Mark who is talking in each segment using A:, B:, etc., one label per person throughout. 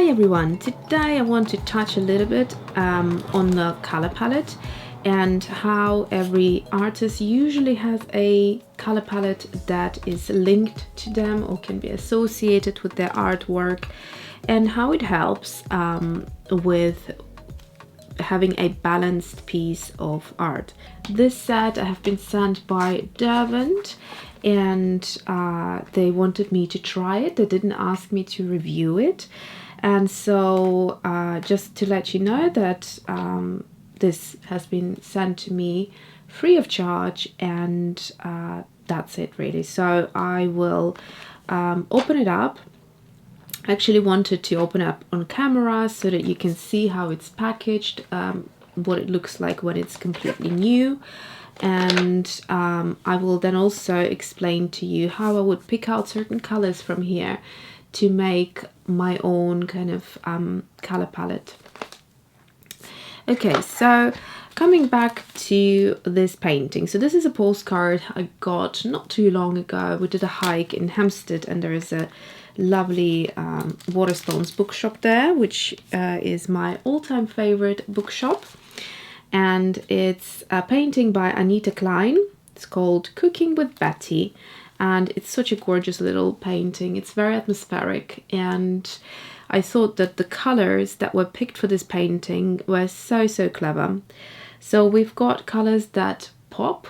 A: Hi everyone, today I want to touch a little bit on the color palette and how every artist usually has a color palette that is linked to them or can be associated with their artwork, and how it helps with having a balanced piece of art. This set I have been sent by Derwent, and they wanted me to try it. They didn't ask me to review it. And so just to let you know that this has been sent to me free of charge, and that's it really. So I will open it up. I actually wanted to open up on camera so that you can see how it's packaged, what it looks like when it's completely new. And I will then also explain to you how I would pick out certain colors from here to make my own kind of color palette. Okay, so coming back to this painting. So this is a postcard I got not too long ago. We did a hike in Hampstead, and there is a lovely Waterstones bookshop there, which is my all-time favorite bookshop. And it's a painting by Anita Klein. It's called Cooking with Betty, and it's such a gorgeous little painting. It's very atmospheric, and I thought that the colors that were picked for this painting were so clever. So we've got colors that pop.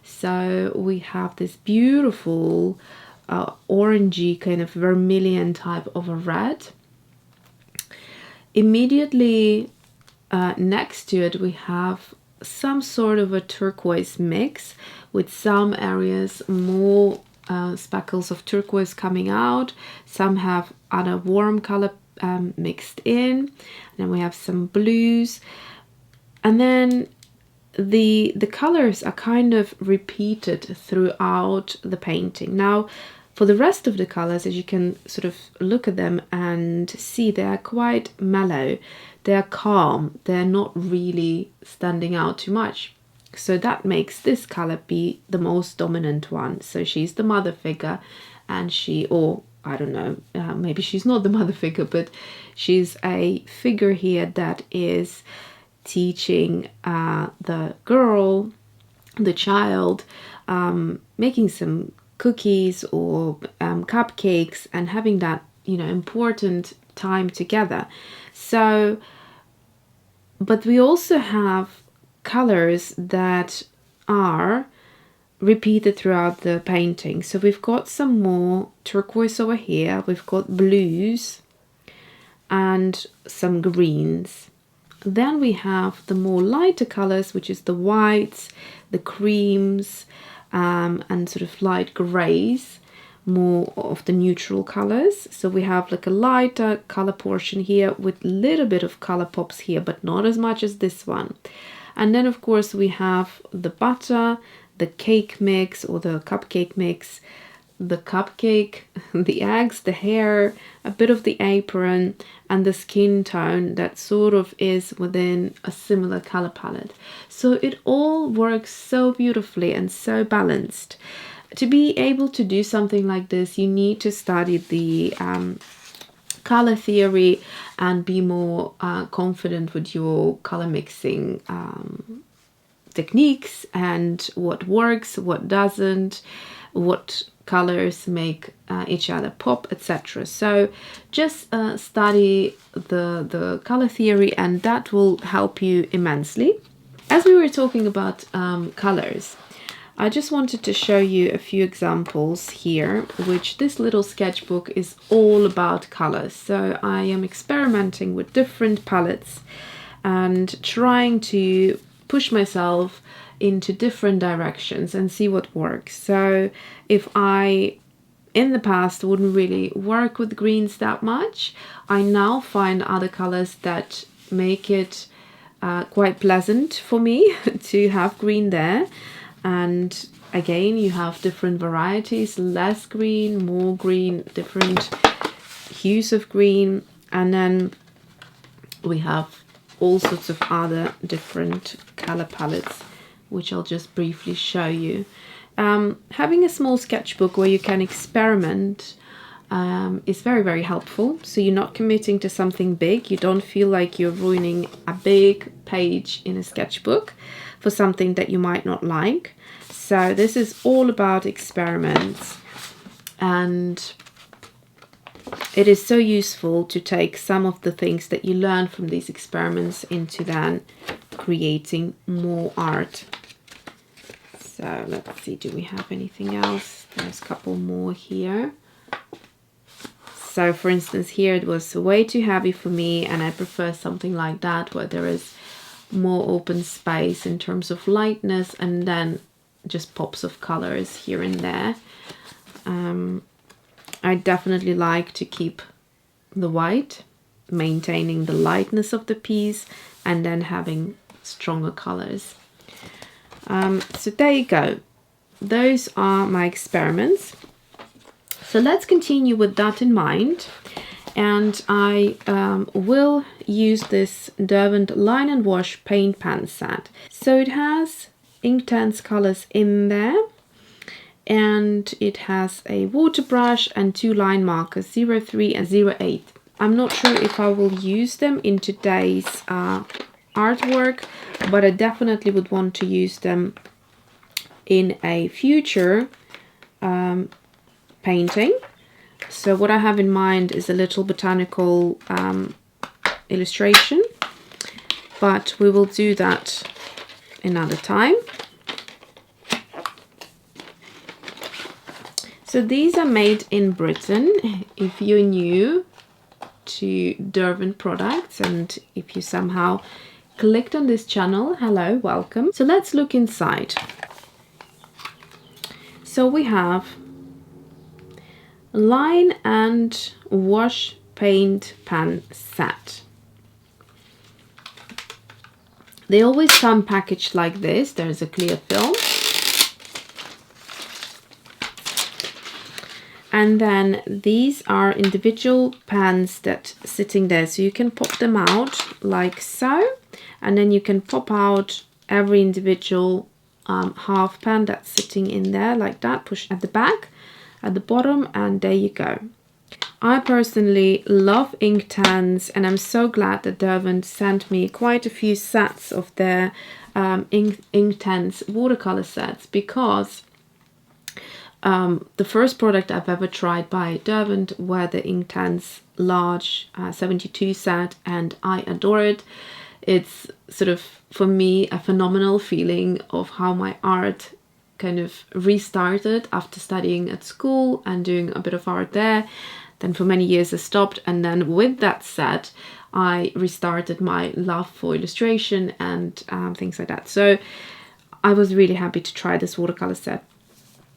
A: So we have this beautiful orangey kind of vermilion type of a red. Immediately next to it we have some sort of a turquoise mix, with some areas more speckles of turquoise coming out. Some have other warm color mixed in, and then we have some blues, and then the colors are kind of repeated throughout the painting. Now for the rest of the colors, as you can sort of look at them and see, they are quite mellow, they are calm, they're not really standing out too much. So that makes this color be the most dominant one. So she's the mother figure, and she, or I don't know, maybe she's not the mother figure, but she's a figure here that is teaching the girl, the child, making some cookies or cupcakes, and having that, you know, important time together. So, but we also have colors that are repeated throughout the painting. So we've got some more turquoise over here, we've got blues and some greens. Then we have the more lighter colors, which is the whites, the creams, and sort of light grays, more of the neutral colors. So we have like a lighter color portion here with a little bit of color pops here, but not as much as this one. And then of course we have the butter, the cake mix or the cupcake mix, the cupcake, the eggs, the hair, a bit of the apron, and the skin tone that sort of is within a similar color palette. So it all works so beautifully and so balanced. To be able to do something like this, you need to study the color theory and be more confident with your color mixing techniques, and what works, what doesn't, what colors make each other pop, etc. So just study the color theory, and that will help you immensely. As we were talking about colors, I just wanted to show you a few examples here, which this little sketchbook is all about colors. So I am experimenting with different palettes and trying to push myself into different directions and see what works. So if I in the past wouldn't really work with greens that much, I now find other colors that make it quite pleasant for me to have green there. And again, you have different varieties, less green, more green, different hues of green, and then we have all sorts of other different color palettes, which I'll just briefly show you. Having a small sketchbook where you can experiment is very, very helpful. So you're not committing to something big. You don't feel like you're ruining a big page in a sketchbook for something that you might not like. So this is all about experiments, and it is so useful to take some of the things that you learn from these experiments into then creating more art. So let's see, do we have anything else? There's a couple more here. So for instance, here it was way too heavy for me, and I prefer something like that where there is more open space in terms of lightness, and then just pops of colors here and there. I definitely like to keep the white, maintaining the lightness of the piece, and then having stronger colors. So there you go. Those are my experiments. So let's continue with that in mind. And I will use this Derwent Line and Wash Paint Pan Set. So it has Inktense colors in there. And it has a water brush and 2 line markers, 03 and 08. I'm not sure if I will use them in today's artwork, but I definitely would want to use them in a future painting. So what I have in mind is a little botanical illustration, but we will do that another time. So these are made in Britain. If you're new to Derwent products, and if you somehow clicked on this channel, hello, welcome. So let's look inside. So we have Line and Wash Paint Pan Set. They always come packaged like this. There's a clear film. And then these are individual pans that sitting there. So you can pop them out like so. And then you can pop out every individual half pan that's sitting in there like that. Push at the back, at the bottom, and there you go. I personally love Inktense, and I'm so glad that Derwent sent me quite a few sets of their Inktense watercolor sets, because the first product I've ever tried by Derwent were the Inktense large 72 set, and I adore it. It's sort of, for me, a phenomenal feeling of how my art kind of restarted after studying at school and doing a bit of art there. Then for many years I stopped, and then with that set I restarted my love for illustration and things like that. So I was really happy to try this watercolor set.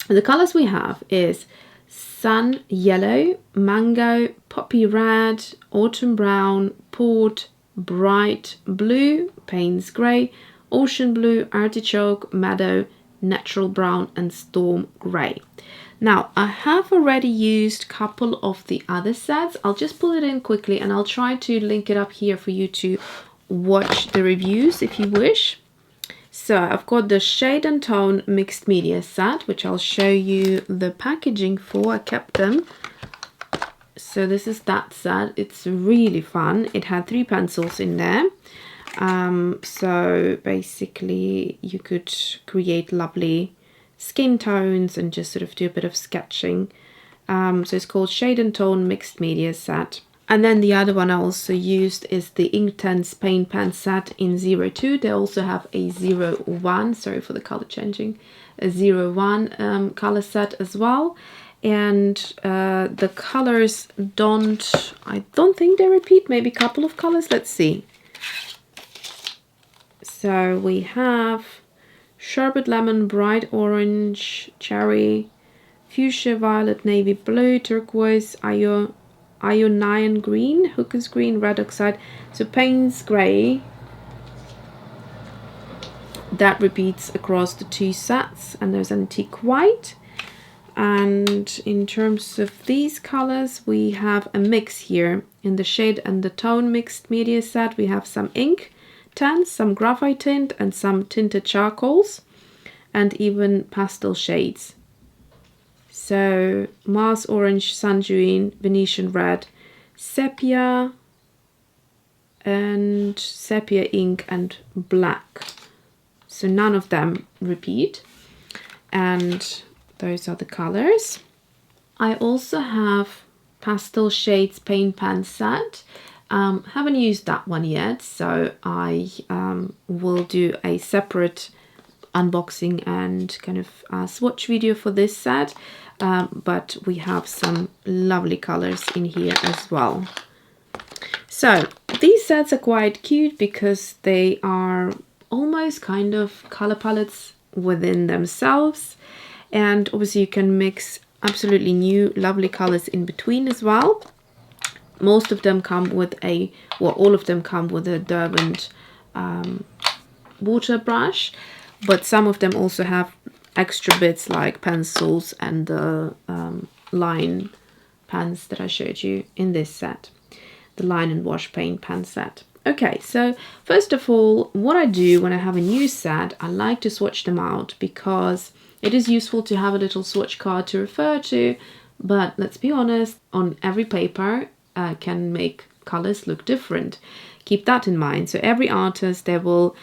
A: And the colors we have is Sun Yellow, Mango, Poppy Red, Autumn Brown, Port, Bright Blue, Payne's Grey, Ocean Blue, Artichoke, Meadow, Natural Brown, and Storm Grey. Now I have already used a couple of the other sets. I'll just pull it in quickly, and I'll try to link it up here for you to watch the reviews if you wish. So I've got the Shade and Tone Mixed Media set, which I'll show you the packaging for. I kept them. So this is that set. It's really fun. It had 3 pencils in there. So basically you could create lovely skin tones and just sort of do a bit of sketching. So it's called Shade and Tone Mixed Media Set. And then the other one I also used is the Inktense Paint Pan Set in 02. They also have a 01, sorry for the color changing, a 01 color set as well. And the colors I don't think they repeat, maybe a couple of colors. Let's see. So we have Sherbet Lemon, Bright Orange, Cherry, Fuchsia, Violet, Navy Blue, Turquoise, Ionian Green, Hooker's Green, Red Oxide. So Payne's Grey, that repeats across the 2 sets, and there's Antique White. And in terms of these colors, we have a mix here. In the Shade and the Tone Mixed Media set, we have some Inktense, some Graphite Tint, and some tinted charcoals, and even pastel shades. So Mars Orange, Sanjuine, Venetian Red, Sepia, and Sepia Ink and Black. So none of them repeat. And those are the colors. I also have Pastel Shades Paint Pan Set. Haven't used that one yet, so I will do a separate unboxing and kind of swatch video for this set, but we have some lovely colors in here as well. So these sets are quite cute because they are almost kind of color palettes within themselves, and obviously you can mix absolutely new lovely colors in between as well. Most of them come with all of them come with a Derwent water brush, but some of them also have extra bits like pencils and the line pans that I showed you in this set, the line and wash paint pan set. Okay, so first of all, what I do when I have a new set, I like to swatch them out because it is useful to have a little swatch card to refer to, but let's be honest, on every paper can make colors look different. Keep that in mind. So every artist, they will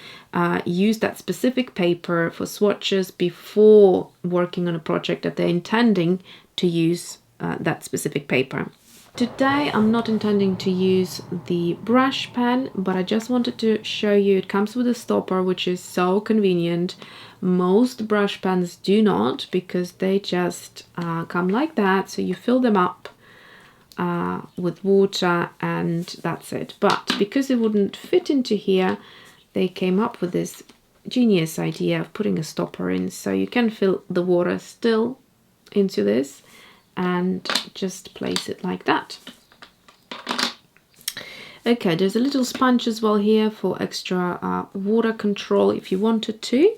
A: use that specific paper for swatches before working on a project that they're intending to use that specific paper. Today I'm not intending to use the brush pen, but I just wanted to show you it comes with a stopper, which is so convenient. Most brush pens do not, because they just come like that, so you fill them up with water and that's it. But because it wouldn't fit into here, they came up with this genius idea of putting a stopper in, so you can fill the water still into this and just place it like that. Okay, there's a little sponge as well here for extra water control if you wanted to,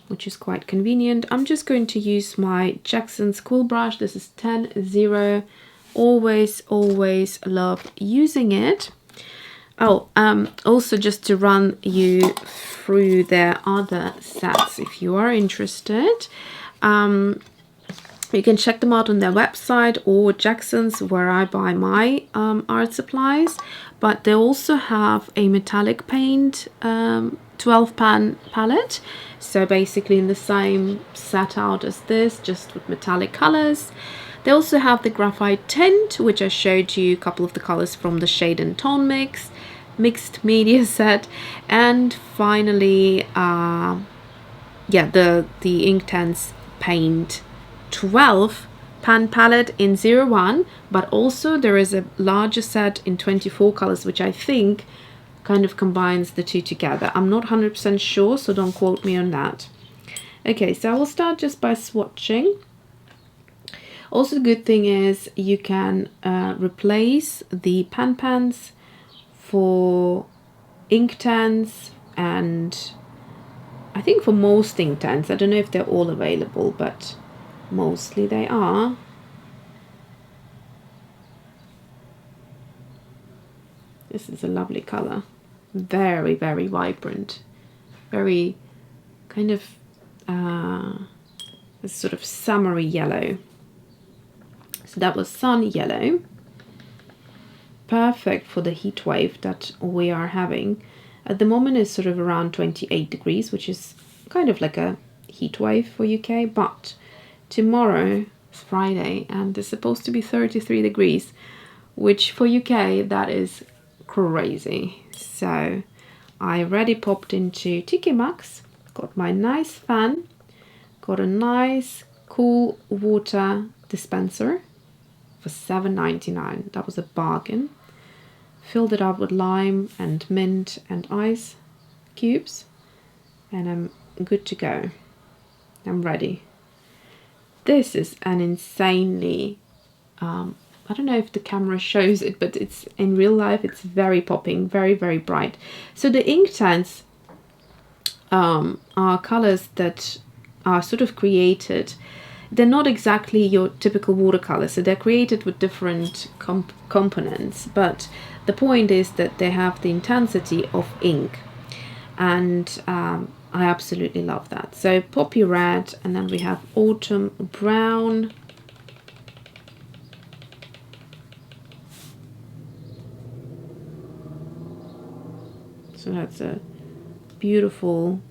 A: which is quite convenient. I'm just going to use my Jackson's quill brush. This is 10-0. Always love using it. Oh, also just to run you through their other sets if you are interested. You can check them out on their website or Jackson's, where I buy my art supplies. But they also have a metallic paint 12 pan palette. So basically in the same set out as this, just with metallic colors. They also have the Graphite Tint, which I showed you a couple of the colors from the Shade and Tone mixed media set. And finally, the Inktense Paint 12 pan palette in 01, but also there is a larger set in 24 colors, which I think kind of combines the two together. I'm not 100% sure, so don't quote me on that. Okay, so I will start just by swatching. Also, the good thing is you can replace the pan pans for Inktense, and I think for most Inktense. I don't know if they're all available, but mostly they are. This is a lovely color. Very vibrant. Very kind of a sort of summery yellow. So that was sun yellow. Perfect for the heat wave that we are having. At the moment it's sort of around 28 degrees, which is kind of like a heat wave for UK, but tomorrow is Friday and it's supposed to be 33 degrees, which for UK that is crazy. So I already popped into Tiki Max, got my nice fan, got a nice cool water dispenser for $7.99. That was a bargain. Filled it up with lime and mint and ice cubes, and I'm good to go. I'm ready. This is an insanely I don't know if the camera shows it, but it's in real life it's very popping, very bright. So the Inktense are colors that are sort of created. They're not exactly your typical watercolor, so they're created with different components, but the point is that they have the intensity of ink, and I absolutely love that. So poppy red, and then we have autumn brown, So that's a beautiful,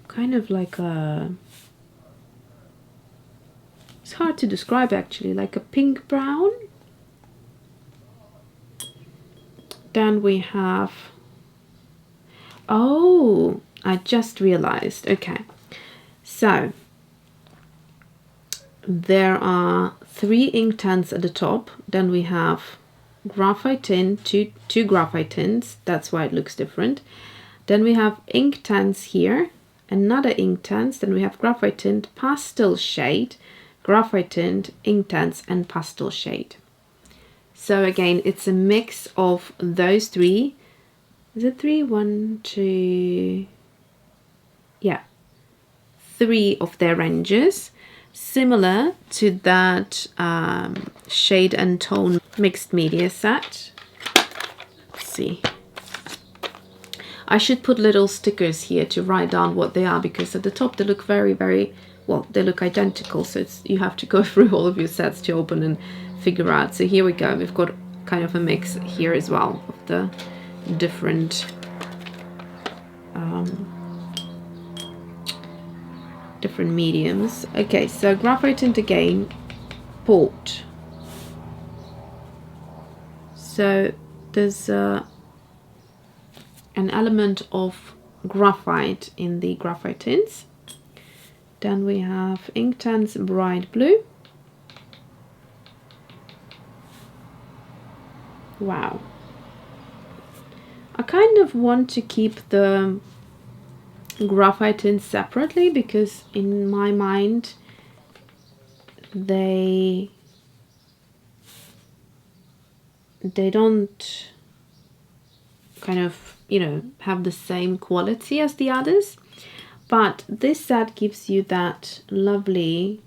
A: kind of like a, it's hard to describe actually, like a pink brown. Then we have, oh, I just realized, okay, so there are 3 Inktense at the top, then we have graphite tint, two graphite tints, that's why it looks different. Then we have Inktense here, another Inktense, then we have graphite tint, pastel shade, graphite tint, Inktense, and pastel shade. So again, it's a mix of those 3. Is it 3? 1, 2, yeah, 3 of their ranges, similar to that shade and tone mixed media set. Let's see. I should put little stickers here to write down what they are, because at the top they look very, very, well, they look identical, so it's, you have to go through all of your sets to open and figure out. So here we go, we've got kind of a mix here as well of the different different mediums. Okay, so graphite tint again, port. So there's an element of graphite in the graphite tints. Then we have Inktense bright blue. Wow. I kind of want to keep the graphite tints separately, because in my mind they don't kind of, you know, have the same quality as the others, but this set gives you that lovely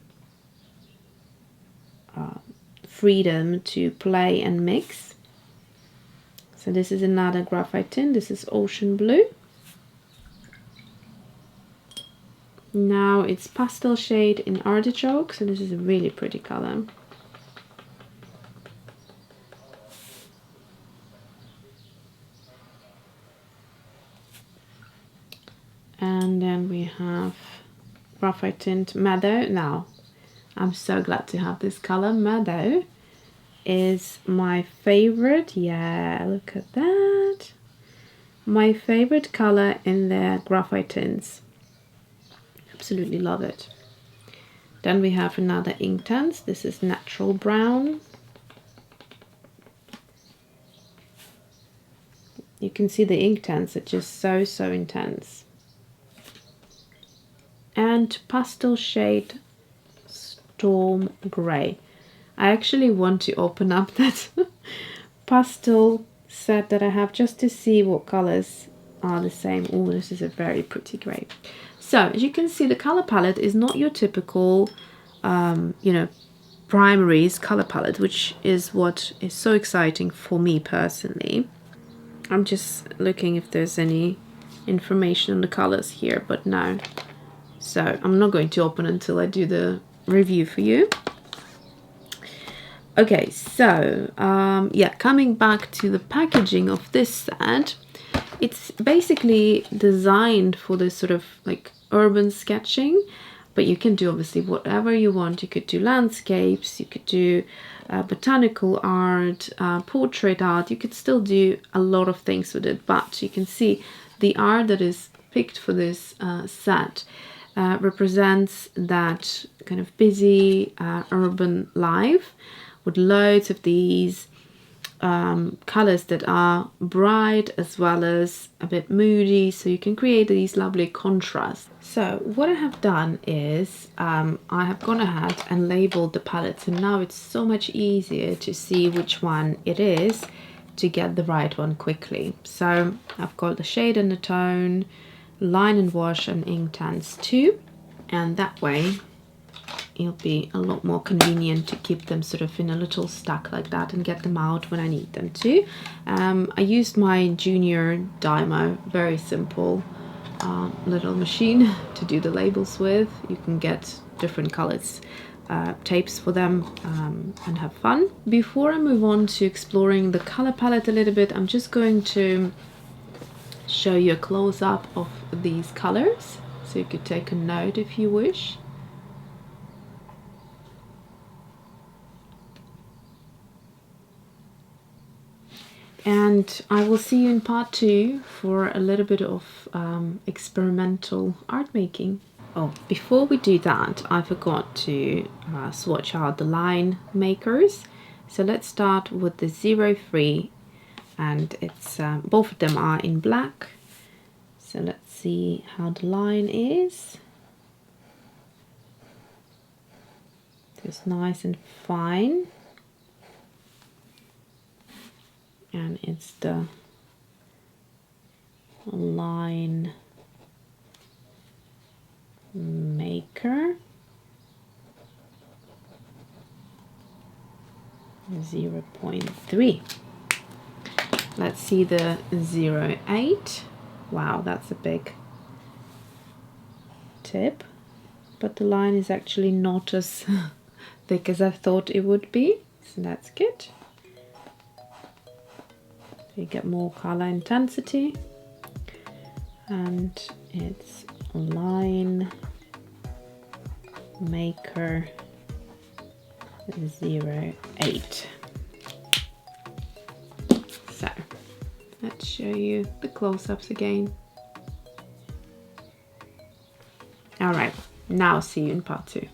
A: freedom to play and mix. So this is another graphite tint, this is ocean blue. Now it's pastel shade in Artichoke, so this is a really pretty color. And then we have graphite tint Meadow. Now, I'm so glad to have this color. Meadow is my favorite. Yeah, look at that. My favorite color in the graphite tints. Absolutely love it. Then we have another Inktense. This is natural brown. You can see the Inktense are just so intense. And pastel shade Storm Grey. I actually want to open up that pastel set that I have just to see what colors are the same. Oh, this is a very pretty grey. So as you can see, the color palette is not your typical, you know, primaries color palette, which is what is so exciting for me personally. I'm just looking if there's any information on the colors here, but no. So I'm not going to open until I do the review for you. Okay, so yeah, coming back to the packaging of this set, it's basically designed for this sort of like urban sketching, but you can do obviously whatever you want. You could do landscapes, you could do botanical art, portrait art. You could still do a lot of things with it, but you can see the art that is picked for this set represents that kind of busy urban life with loads of these colors that are bright as well as a bit moody, so you can create these lovely contrasts. So what I have done is I have gone ahead and labeled the palettes, and now it's so much easier to see which one it is to get the right one quickly. So I've got the shade and the tone, line and wash, and Inktense 2, and that way it'll be a lot more convenient to keep them sort of in a little stack like that and get them out when I need them to. I used my Junior Dymo, very simple little machine to do the labels with. You can get different colors tapes for them and have fun. Before I move on to exploring the color palette a little bit, I'm just going to show you a close-up of these colors, so you could take a note if you wish. And I will see you in part 2 for a little bit of experimental art making. Oh, before we do that, I forgot to swatch out the line makers. So let's start with the 03, and it's both of them are in black. So let's see how the line is. It's nice and fine. And it's the line maker 0.3. Let's see the 08. Wow, that's a big tip, but the line is actually not as thick as I thought it would be, so that's good. So you get more color intensity, and it's line maker 08. So let's show you the close-ups again. All right, now see you in part 2.